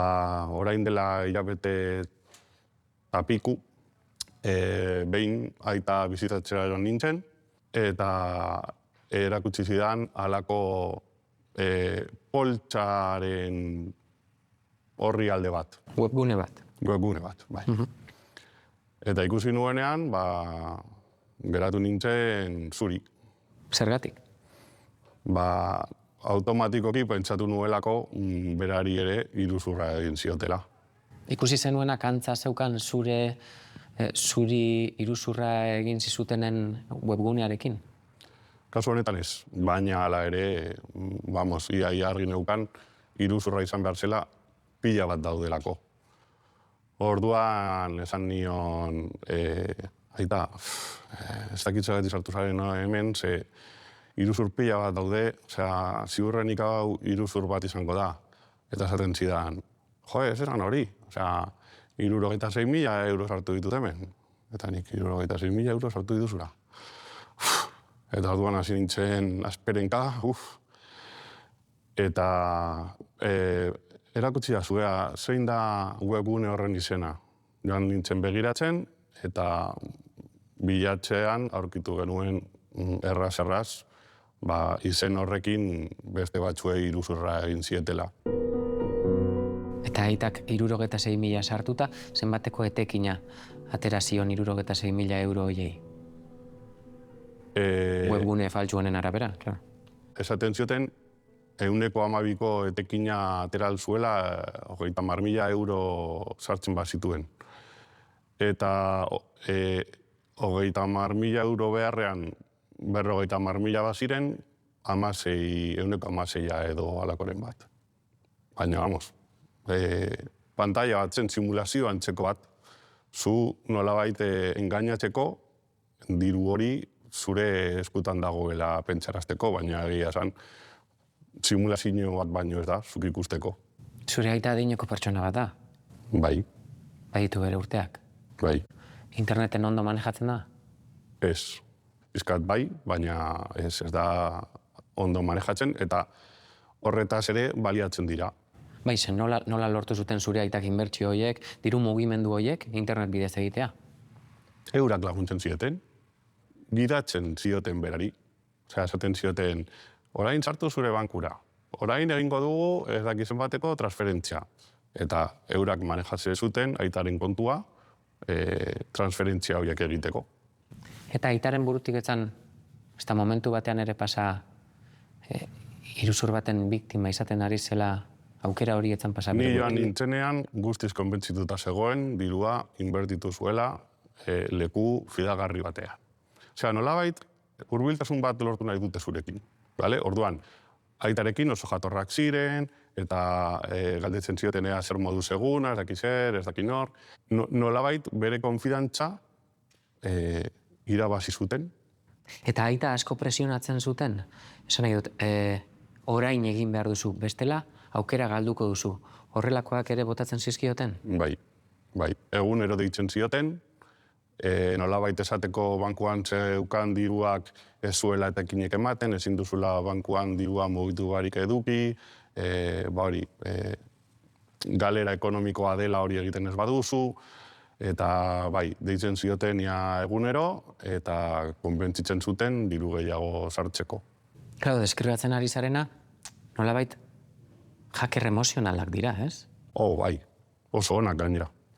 Orain dela hilabete tapiku, behin aita bizitatzera eron nintzen, eta erakutsi zidan halako poltsaren horri alde bat. Webgune bat. Webgune bat, bai. Eta ikusi nuenean, geratu nintzen zuri. Zergatik? Automatikoki pentsatu nuelako berari ere iruzurra egin ziotela. Ikusi zenuenak antza zeukan zuri iruzurra egin zizutenen webgunearekin? Kasu honetan ez, baina hala ere, ia argi neukan iruzurra izan behar zela pila bat daudelako. Orduan esan nion, aita, ez dakitzegatik sartu zaren hemen, ze iruzur pila bat daude, ziurrenik hau iruzur bat izango da. Eta esaten zidan, ez esan hori, 66.000 euro sartu ditut hemen. Eta nik 66.000 euro sartu dituzura. Eta orduan hasi nintzen asperenka, Eta erakutsi da zuea, zein da webgune horren izena. Joan nintzen begiratzen, eta bilatzean aurkitu genuen erraz, izen horrekin beste batzuei iruzurra egin zietela. Eta aitak 66.000 sartuta, zenbateko etekina atera zion 66.000 euro horiei? Webgune faltsu honen arabera, klaro. Esaten zioten, 112ko etekina atera zuela 30.000 euro sartzen bazituen. Eta 30.000 euro beharrean 50.000 baziren, 16 edo alakoren bat. Baina, pantalla bat zen simulazio antzeko bat, zu nolabait engainatzeko diru hori zure eskutan dagoela pentsarazteko, baina egia esan simulazio bat baino ez da, zuk ikusteko. Zure aita adineko pertsona bat da? Bai. Baditu bere urteak? Bai. Interneten ondo manejatzen da? Ez. Pizkat bai, baina ez da ondo manejatzen, eta horretaz ere baliatzen dira. Bai, zen nola lortu zuten zure aitak inbertsio horiek, diru mugimendu horiek, internet bidez egitea? Eurak laguntzen zioten, gidatzen zioten berari. Esaten zioten, orain sartu zure bankura, orain egingo dugu ez dakizen bateko transferentzia. Eta eurak manejatzen zuten aitaren kontua transferentzia horiek egiteko. Eta aitaren burutik etzan, ez da momentu batean ere pasa iruzur baten biktima izaten ari zela aukera hori etzan pasa? Ni joan nintzenean guztiz konbentzituta zegoen dirua inbertitu zuela leku fidagarri batean. Nolabait, hurbiltasun bat lortu nahi dute zurekin. Orduan, aitarekin oso jatorrak ziren, eta galdetzen ziotenea zer modu seguna, ez daki zer, ez daki nor. Nolabait, bere konfidantza irabazi zuten. Eta aita asko presionatzen zuten? Esan nahi dut, orain egin behar duzu, bestela aukera galduko duzu. Horrelakoak ere botatzen zizkioten? Bai. Egunero deitzen zioten, nolabait esateko bankuan zeukan diruak ez zuela etekinek ematen, ezin duzula bankuan dirua mugitu barik eduki, galera ekonomikoa dela hori egiten ez baduzu, eta deitzen zioten egunero, eta konbentzitzen zuten diru gehiago sartzeko. Claro, deskribatzen ari zarena, nolabait hacker emozionalak dira, ez? Bai, oso onak gainera.